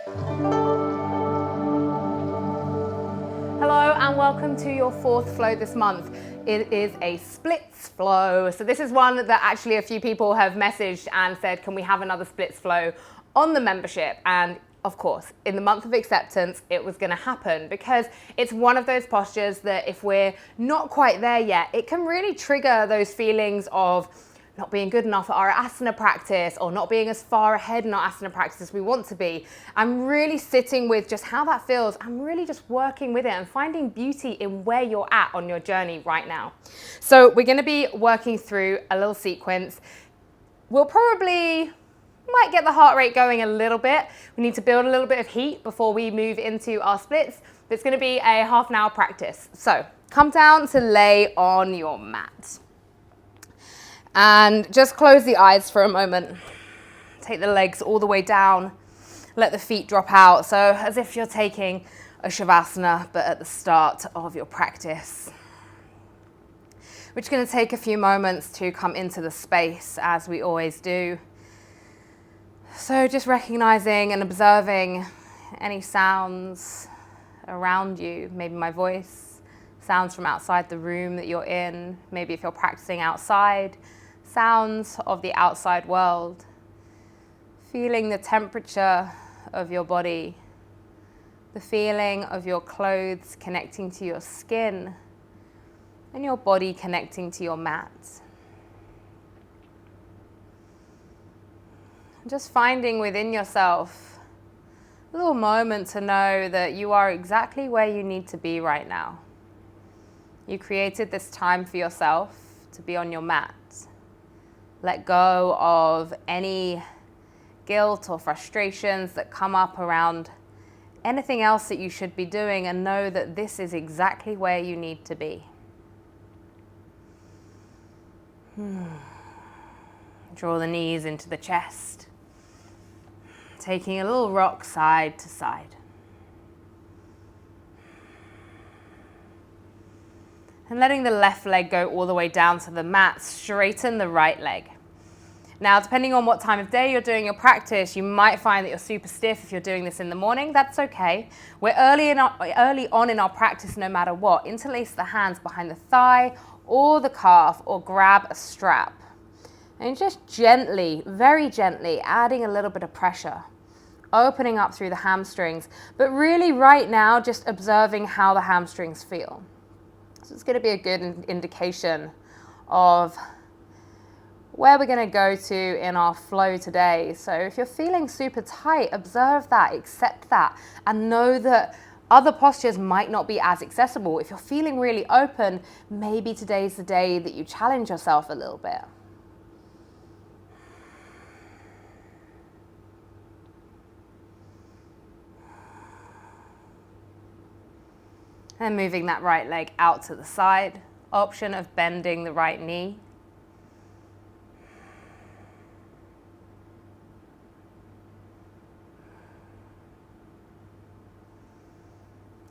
Hello and welcome to your fourth flow this month. It is a splits flow. So this is one that actually a few people have messaged and said, can we have another splits flow on the membership? And of course, in the month of acceptance, it was going to happen because it's one of those postures that if we're not quite there yet, it can really trigger those feelings of not being good enough at our asana practice or not being as far ahead in our asana practice as we want to be. I'm really sitting with just how that feels. I'm really just working with it and finding beauty in where you're at on your journey right now. So we're going to be working through a little sequence. We'll probably might get the heart rate going a little bit. We need to build a little bit of heat before we move into our splits. It's going to be a half an hour practice. So come down to lay on your mat. And just close the eyes for a moment. Take the legs all the way down. Let the feet drop out. So as if you're taking a Shavasana, but at the start of your practice. We're just going to take a few moments to come into the space as we always do. So just recognizing and observing any sounds around you. Maybe my voice, sounds from outside the room that you're in. Maybe if you're practicing outside, sounds of the outside world, feeling the temperature of your body, the feeling of your clothes connecting to your skin, and your body connecting to your mat. Just finding within yourself a little moment to know that you are exactly where you need to be right now. You created this time for yourself to be on your mat. Let go of any guilt or frustrations that come up around anything else that you should be doing, and know that this is exactly where you need to be. Draw the knees into the chest, taking a little rock side to side. And letting the left leg go all the way down to the mat, straighten the right leg. Now, depending on what time of day you're doing your practice, you might find that you're super stiff if you're doing this in the morning. That's okay. We're early on in our practice no matter what. Interlace the hands behind the thigh or the calf, or grab a strap. And just gently, very gently, adding a little bit of pressure, opening up through the hamstrings. But really right now, just observing how the hamstrings feel. So it's going to be a good indication of where we're going to go to in our flow today. So if you're feeling super tight, observe that, accept that, and know that other postures might not be as accessible. If you're feeling really open, maybe today's the day that you challenge yourself a little bit. And moving that right leg out to the side. Option of bending the right knee.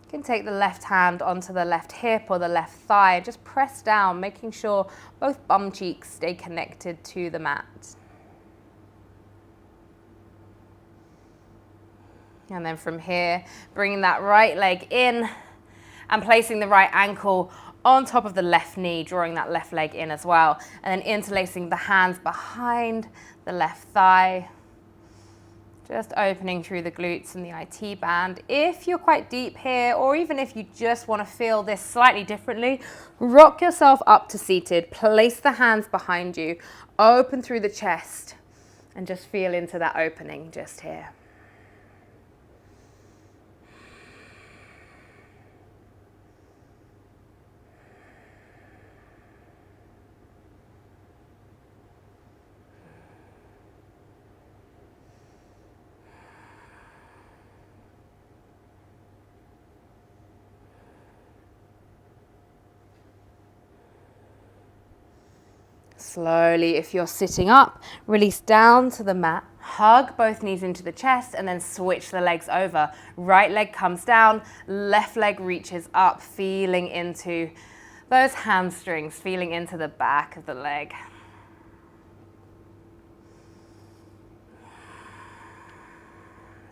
You can take the left hand onto the left hip or the left thigh. Just press down, making sure both bum cheeks stay connected to the mat. And then from here, bringing that right leg in and placing the right ankle on top of the left knee, drawing that left leg in as well. And then interlacing the hands behind the left thigh. Just opening through the glutes and the IT band. If you're quite deep here, or even if you just want to feel this slightly differently, rock yourself up to seated. Place the hands behind you. Open through the chest and just feel into that opening just here. Slowly, if you're sitting up, release down to the mat, hug both knees into the chest, and then switch the legs over. Right leg comes down, left leg reaches up, feeling into those hamstrings, feeling into the back of the leg.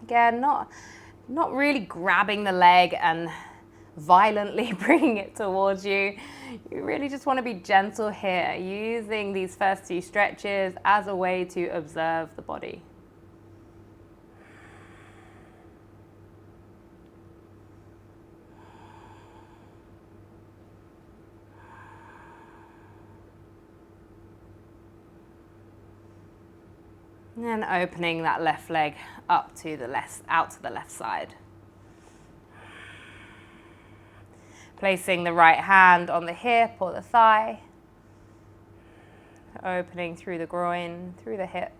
Again, not really grabbing the leg and violently bringing it towards you. You really just want to be gentle here, using these first two stretches as a way to observe the body. And then opening that left leg up to the left, out to the left side. Placing the right hand on the hip or the thigh. Opening through the groin, through the hips.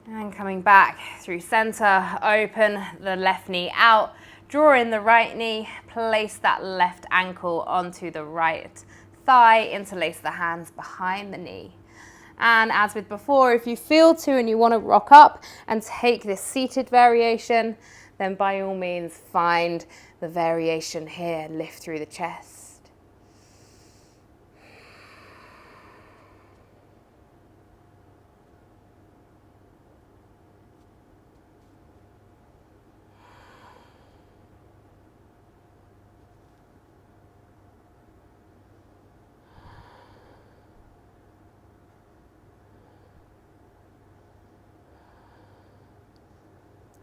And coming back through center, open the left knee out, draw in the right knee, place that left ankle onto the right thigh, interlace the hands behind the knee. And as with before, if you feel to and you want to rock up and take this seated variation, then by all means find the variation here, lift through the chest.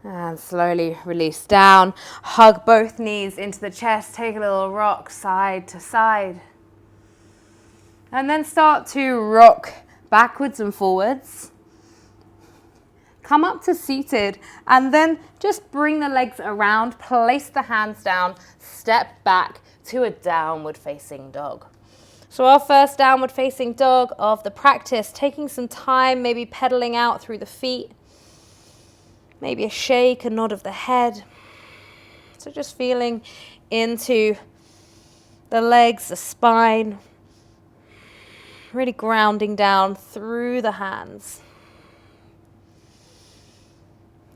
And slowly release down, hug both knees into the chest, take a little rock side to side. And then start to rock backwards and forwards. Come up to seated and then just bring the legs around, place the hands down, step back to a downward facing dog. So our first downward facing dog of the practice, taking some time, maybe pedaling out through the feet. Maybe a shake, a nod of the head. So just feeling into the legs, the spine, really grounding down through the hands.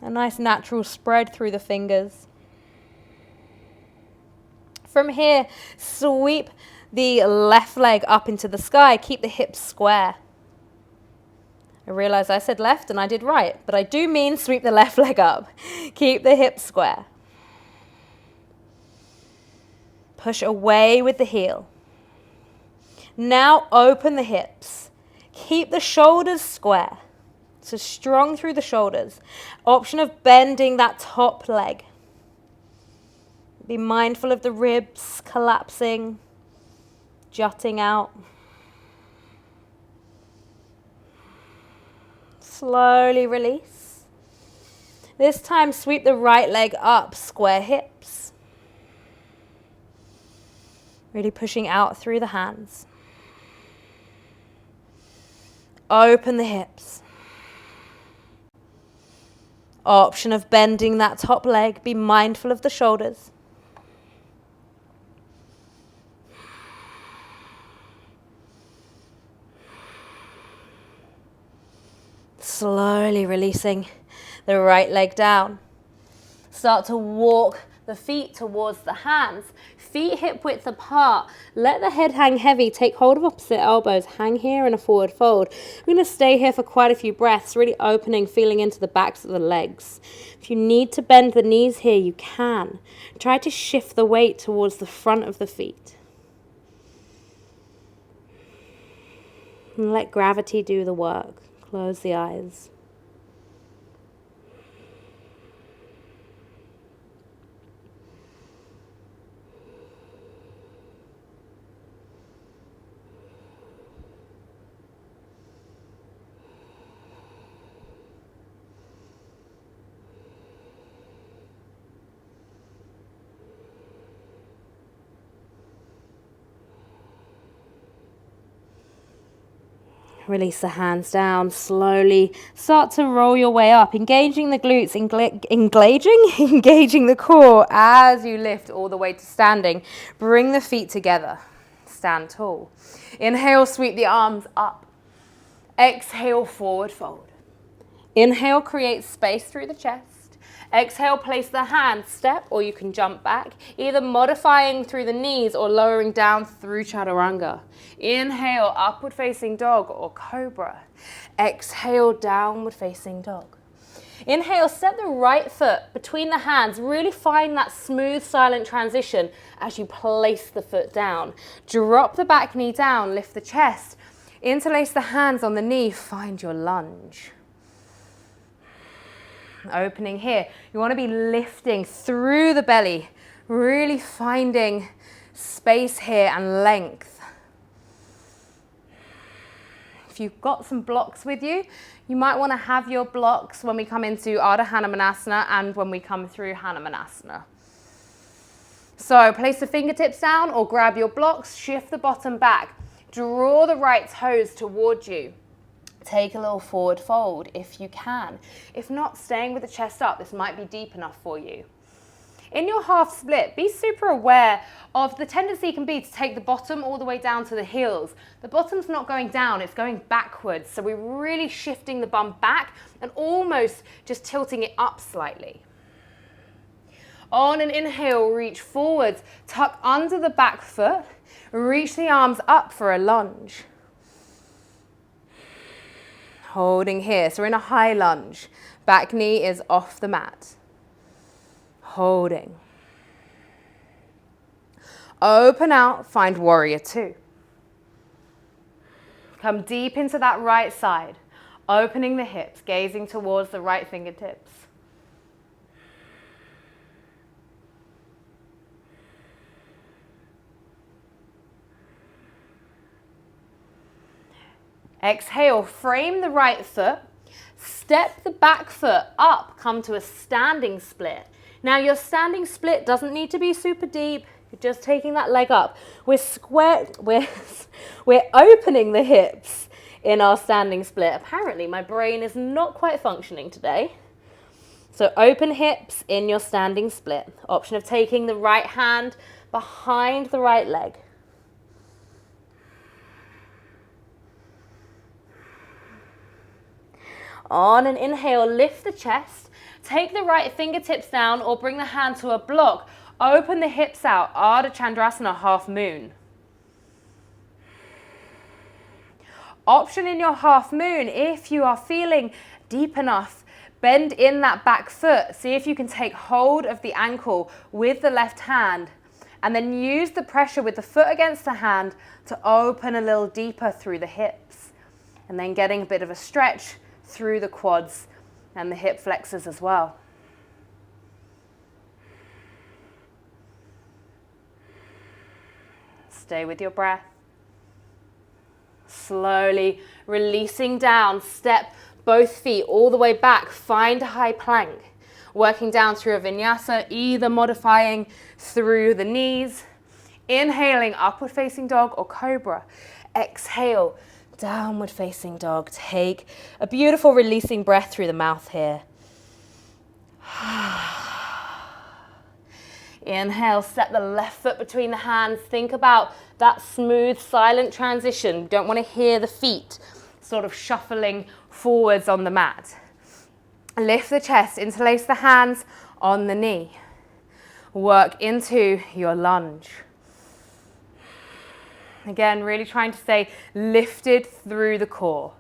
A nice natural spread through the fingers. From here, sweep the left leg up into the sky. Keep the hips square. I realize I said left and I did right, but I do mean sweep the left leg up. Keep the hips square. Push away with the heel. Now open the hips. Keep the shoulders square. So strong through the shoulders. Option of bending that top leg. Be mindful of the ribs collapsing, jutting out. Slowly release. This time sweep the right leg up, square hips. Really pushing out through the hands. Open the hips. Option of bending that top leg. Be mindful of the shoulders. Slowly releasing the right leg down. Start to walk the feet towards the hands. Feet hip width apart. Let the head hang heavy. Take hold of opposite elbows. Hang here in a forward fold. We're going to stay here for quite a few breaths, really opening, feeling into the backs of the legs. If you need to bend the knees here, you can. Try to shift the weight towards the front of the feet. And let gravity do the work. Close the eyes. Release the hands down, slowly start to roll your way up, engaging the glutes, engaging the core as you lift all the way to standing. Bring the feet together, stand tall. Inhale, sweep the arms up. Exhale, forward fold. Inhale, create space through the chest. Exhale, place the hands, step, or you can jump back, either modifying through the knees or lowering down through chaturanga. Inhale, upward facing dog or cobra. Exhale, downward facing dog. Inhale, step the right foot between the hands. Really find that smooth, silent transition as you place the foot down. Drop the back knee down, lift the chest. Interlace the hands on the knee, find your lunge. Opening here. You want to be lifting through the belly, really finding space here and length. If you've got some blocks with you, you might want to have your blocks when we come into Ardha Hanumanasana and when we come through Hanumanasana. So place the fingertips down or grab your blocks, shift the bottom back, draw the right toes towards you. Take a little forward fold if you can. If not, staying with the chest up, this might be deep enough for you. In your half split, be super aware of the tendency can be to take the bottom all the way down to the heels. The bottom's not going down, it's going backwards. So we're really shifting the bum back and almost just tilting it up slightly. On an inhale, reach forwards, tuck under the back foot, reach the arms up for a lunge. Holding here, so we're in a high lunge. Back knee is off the mat. Holding. Open out, find warrior two. Come deep into that right side, opening the hips, gazing towards the right fingertips. Exhale, frame the right foot, step the back foot up, come to a standing split. Now your standing split doesn't need to be super deep, you're just taking that leg up. We're opening the hips in our standing split. Apparently my brain is not quite functioning today. So open hips in your standing split. Option of taking the right hand behind the right leg. On an inhale, lift the chest, take the right fingertips down or bring the hand to a block. Open the hips out, Ardha Chandrasana, half moon. Option in your half moon, if you are feeling deep enough, bend in that back foot. See if you can take hold of the ankle with the left hand and then use the pressure with the foot against the hand to open a little deeper through the hips. And then getting a bit of a stretch through the quads and the hip flexors as well. Stay with your breath. Slowly releasing down, step both feet all the way back, find a high plank. Working down through a vinyasa, either modifying through the knees, inhaling upward facing dog or cobra. Exhale, downward facing dog. Take a beautiful releasing breath through the mouth here. Inhale, step the left foot between the hands. Think about that smooth, silent transition. You don't want to hear the feet sort of shuffling forwards on the mat. Lift the chest, interlace the hands on the knee. Work into your lunge. Again, really trying to stay lifted through the core.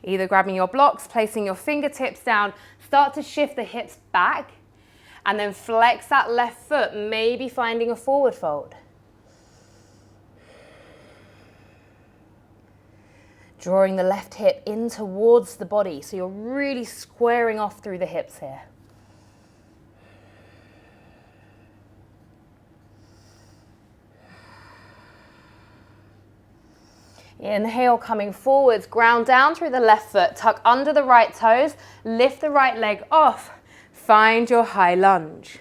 Either grabbing your blocks, placing your fingertips down, start to shift the hips back, and then flex that left foot, maybe finding a forward fold. Drawing the left hip in towards the body, so you're really squaring off through the hips here. Inhale, coming forwards, ground down through the left foot, tuck under the right toes, lift the right leg off, find your high lunge.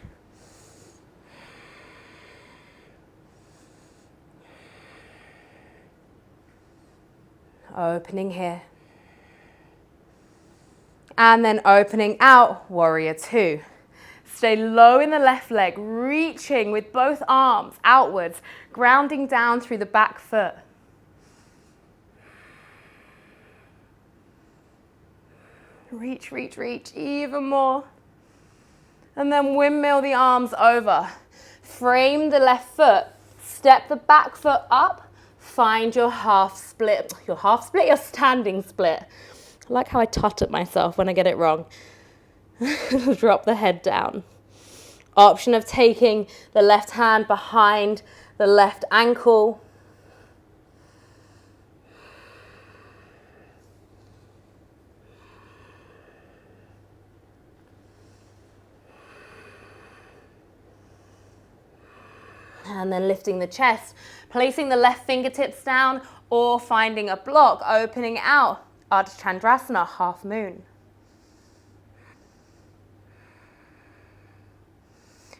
Opening here. And then opening out, warrior two. Stay low in the left leg, reaching with both arms outwards, grounding down through the back foot. Reach, reach, reach, even more. And then windmill the arms over. Frame the left foot, step the back foot up, find your half split. Your standing split. I like how I tut at myself when I get it wrong. Drop the head down. Option of taking the left hand behind the left ankle. And then lifting the chest, placing the left fingertips down or finding a block, opening out, Ardha Chandrasana, half moon.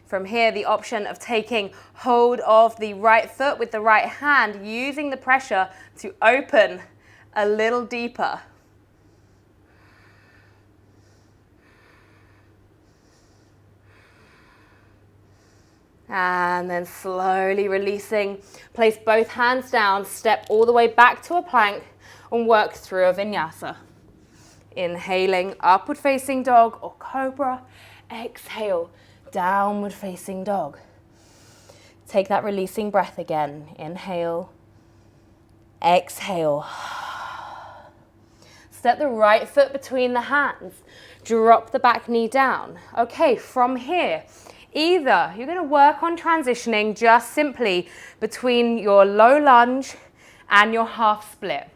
From here, the option of taking hold of the right foot with the right hand, using the pressure to open a little deeper. And then slowly releasing, place both hands down, step all the way back to a plank and work through a vinyasa. Inhaling, upward facing dog or cobra. Exhale, downward facing dog. Take that releasing breath again. Inhale, exhale. Step the right foot between the hands. Drop the back knee down. Okay, from here, either you're going to work on transitioning just simply between your low lunge and your half split.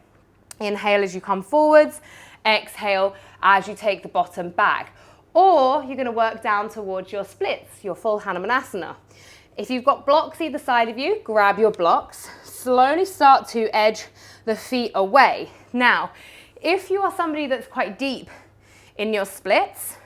Inhale as you come forwards, exhale as you take the bottom back. Or you're going to work down towards your splits, your full Hanumanasana. If you've got blocks either side of you, grab your blocks. Slowly start to edge the feet away. Now, if you are somebody that's quite deep in your splits,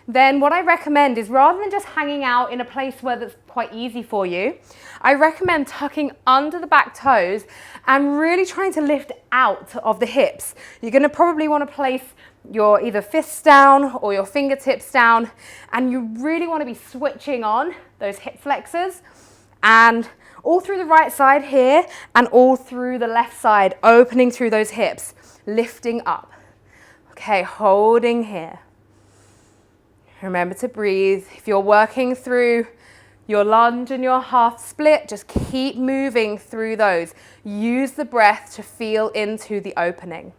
then what I recommend is rather than just hanging out in a place where that's quite easy for you, I recommend tucking under the back toes and really trying to lift out of the hips. You're going to probably want to place your either fists down or your fingertips down, and you really want to be switching on those hip flexors and all through the right side here and all through the left side, opening through those hips, lifting up. Okay, holding here. Remember to breathe. If you're working through your lunge and your half split, just keep moving through those. Use the breath to feel into the opening.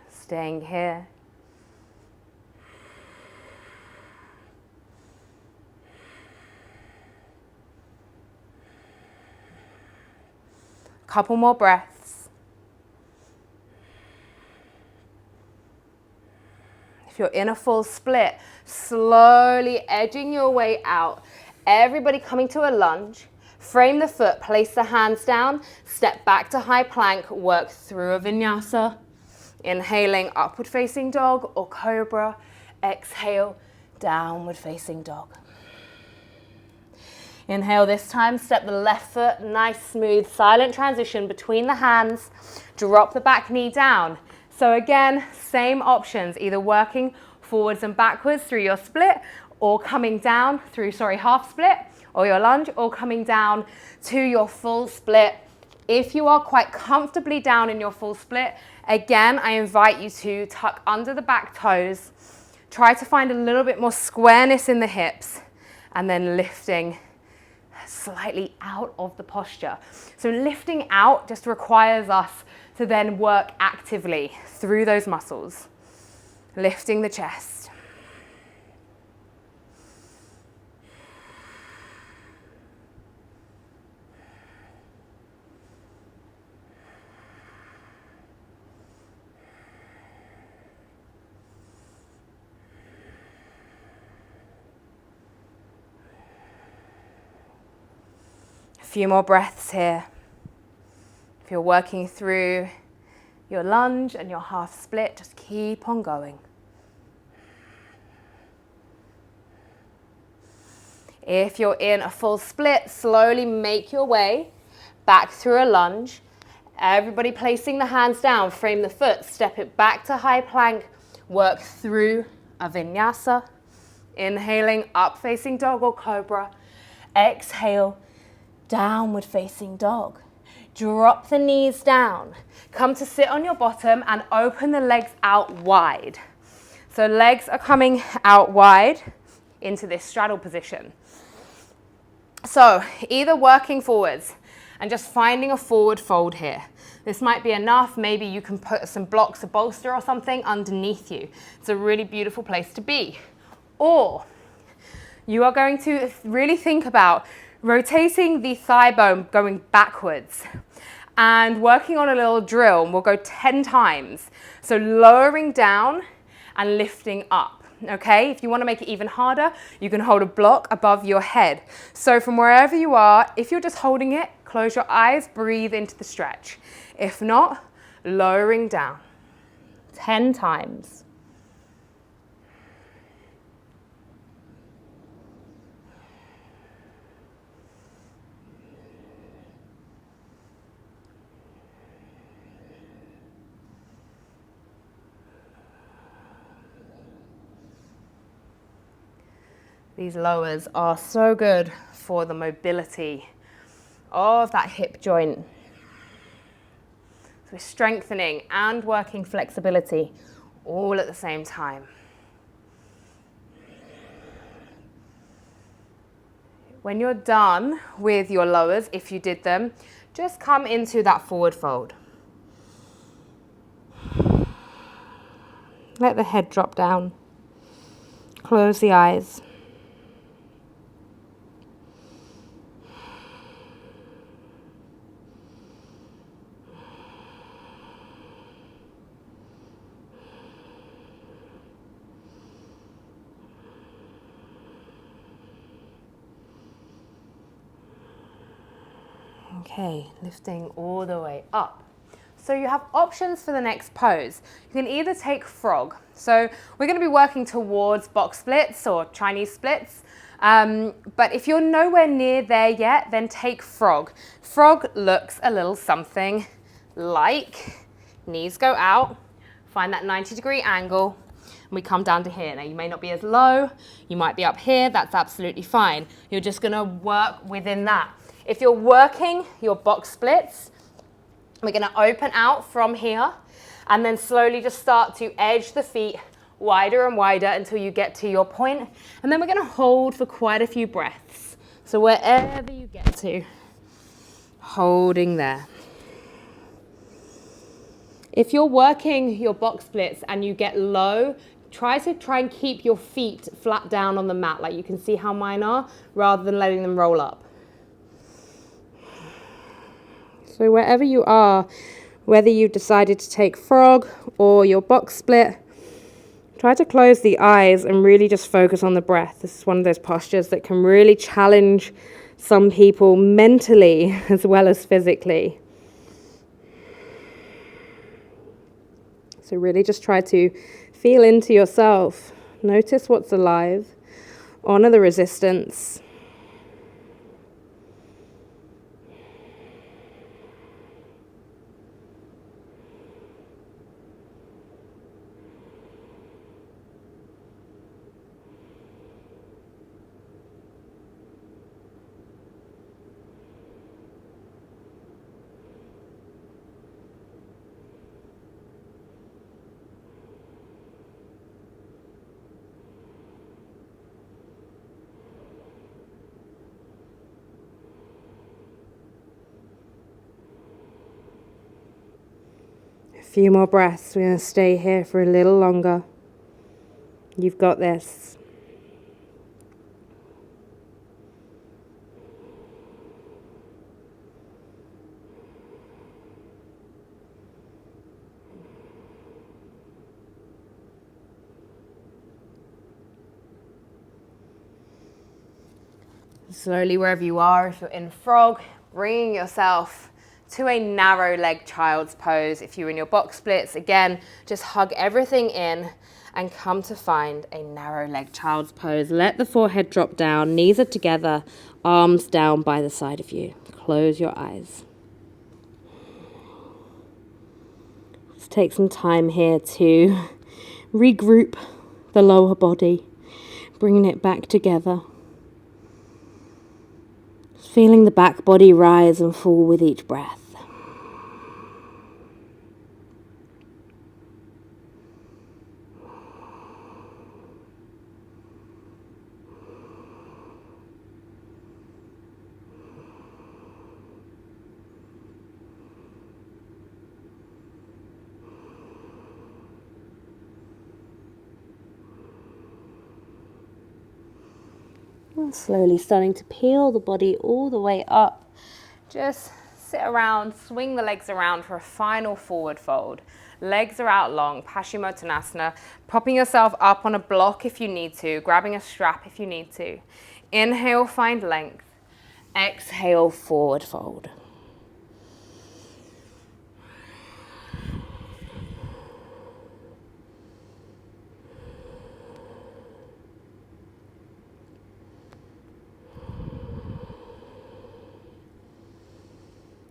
Staying here. Couple more breaths. If you're in a full split, slowly edging your way out. Everybody coming to a lunge. Frame the foot, place the hands down, step back to high plank, work through a vinyasa. Inhaling, upward facing dog or cobra. Exhale, downward facing dog. Inhale this time, step the left foot, nice smooth silent transition between the hands, drop the back knee down. So again, same options, either working forwards and backwards through your split or coming down through, half split or your lunge, or coming down to your full split. If you are quite comfortably down in your full split, again, I invite you to tuck under the back toes, try to find a little bit more squareness in the hips, and then lifting slightly out of the posture. So lifting out just requires us to then work actively through those muscles. Lifting the chest. Few more breaths here. If you're working through your lunge and your half split, just keep on going. If you're in a full split, slowly make your way back through a lunge. Everybody placing the hands down, frame the foot, step it back to high plank, work through a vinyasa. Inhaling, up facing dog or cobra. Exhale, downward facing dog. Drop the knees down. Come to sit on your bottom and open the legs out wide. So legs are coming out wide into this straddle position. So either working forwards and just finding a forward fold here. This might be enough. Maybe you can put some blocks, a bolster or something underneath you. It's a really beautiful place to be. Or you are going to really think about rotating the thigh bone going backwards and working on a little drill. We'll go 10 times. So lowering down and lifting up. Okay, if you want to make it even harder, you can hold a block above your head. So from wherever you are, if you're just holding it, close your eyes, breathe into the stretch. If not, lowering down 10 times. These lowers are so good for the mobility of that hip joint. So we're strengthening and working flexibility all at the same time. When you're done with your lowers, if you did them, just come into that forward fold. Let the head drop down. Close the eyes. Okay, lifting all the way up. So you have options for the next pose. You can either take frog. So we're going to be working towards box splits or Chinese splits. But if you're nowhere near there yet, then take frog. Frog looks a little something like knees go out, find that 90-degree angle, and we come down to here. Now you may not be as low, you might be up here, that's absolutely fine. You're just going to work within that. If you're working your box splits, we're going to open out from here and then slowly just start to edge the feet wider and wider until you get to your point. And then we're going to hold for quite a few breaths. So wherever you get to, holding there. If you're working your box splits and you get low, try and keep your feet flat down on the mat, like you can see how mine are, rather than letting them roll up. So wherever you are, whether you decided to take frog or your box split, try to close the eyes and really just focus on the breath. This is one of those postures that can really challenge some people mentally as well as physically. So really just try to feel into yourself. Notice what's alive. Honor the resistance. A few more breaths. We're going to stay here for a little longer. You've got this. Slowly, wherever you are, if you're in frog, bringing yourself to a narrow leg child's pose. If you're in your box splits, again, just hug everything in and come to find a narrow leg child's pose. Let the forehead drop down, knees are together, arms down by the side of you. Close your eyes. Let's take some time here to regroup the lower body, bringing it back together. Feeling the back body rise and fall with each breath. And slowly starting to peel the body all the way up. Just sit around, swing the legs around for a final forward fold. Legs are out long, Paschimottanasana. Propping yourself up on a block if you need to, grabbing a strap if you need to. Inhale, find length. Exhale, forward fold.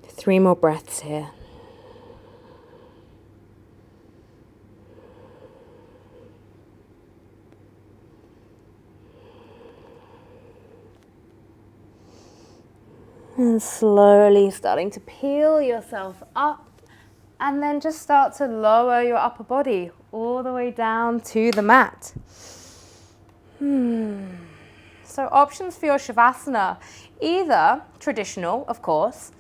Three more breaths here. And slowly starting to peel yourself up, and then just start to lower your upper body all the way down to the mat. So options for your Shavasana, either traditional, of course.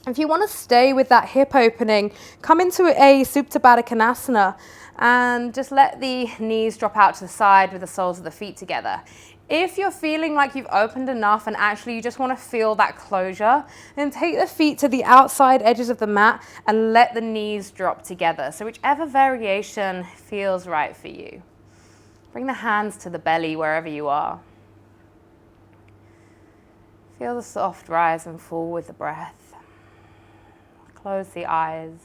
If you want to stay with that hip opening, come into a Supta Baddha Konasana and just let the knees drop out to the side with the soles of the feet together. If you're feeling like you've opened enough and actually you just want to feel that closure, then take the feet to the outside edges of the mat and let the knees drop together. So whichever variation feels right for you. Bring the hands to the belly wherever you are. Feel the soft rise and fall with the breath. Close the eyes.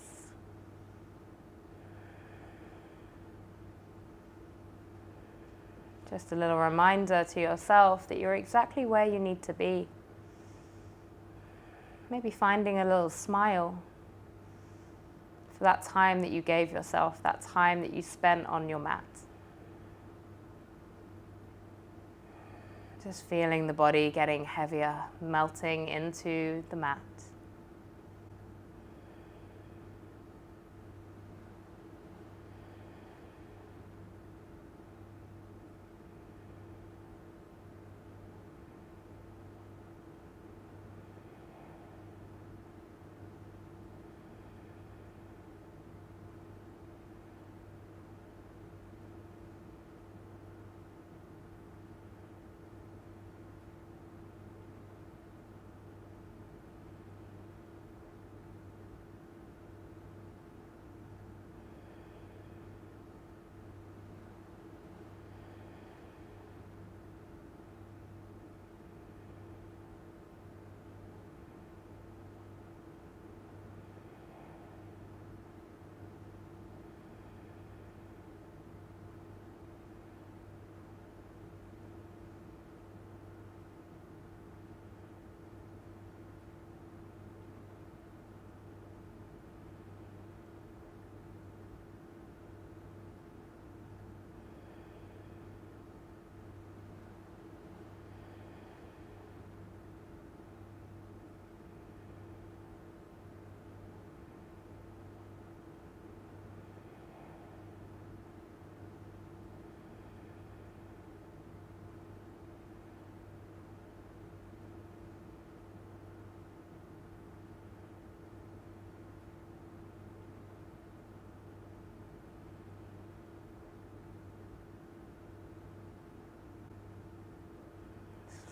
Just a little reminder to yourself that you're exactly where you need to be. Maybe finding a little smile for that time that you gave yourself, that time that you spent on your mat. Just feeling the body getting heavier, melting into the mat.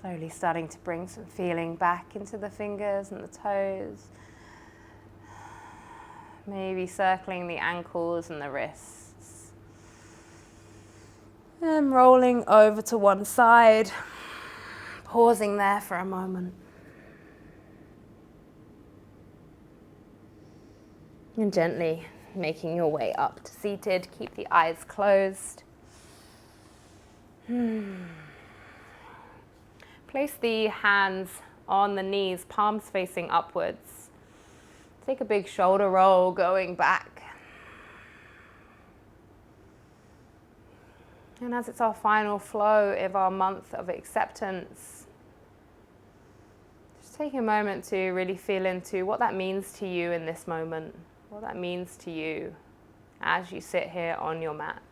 Slowly starting to bring some feeling back into the fingers and the toes. Maybe circling the ankles and the wrists. And rolling over to one side. Pausing there for a moment. And gently making your way up to seated. Keep the eyes closed. Place the hands on the knees, palms facing upwards. Take a big shoulder roll going back. And as it's our final flow of our month of acceptance, just take a moment to really feel into what that means to you in this moment, what that means to you as you sit here on your mat.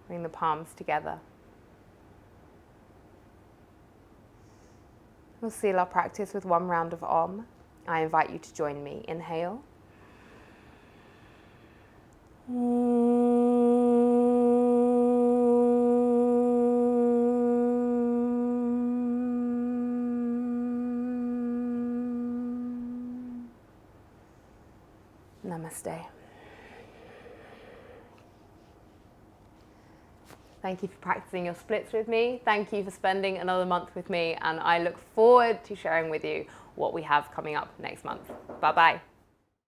Bring the palms together. We'll seal our practice with one round of Om. I invite you to join me. Inhale. Namaste. Thank you for practicing your splits with me. Thank you for spending another month with me, and I look forward to sharing with you what we have coming up next month. Bye-bye.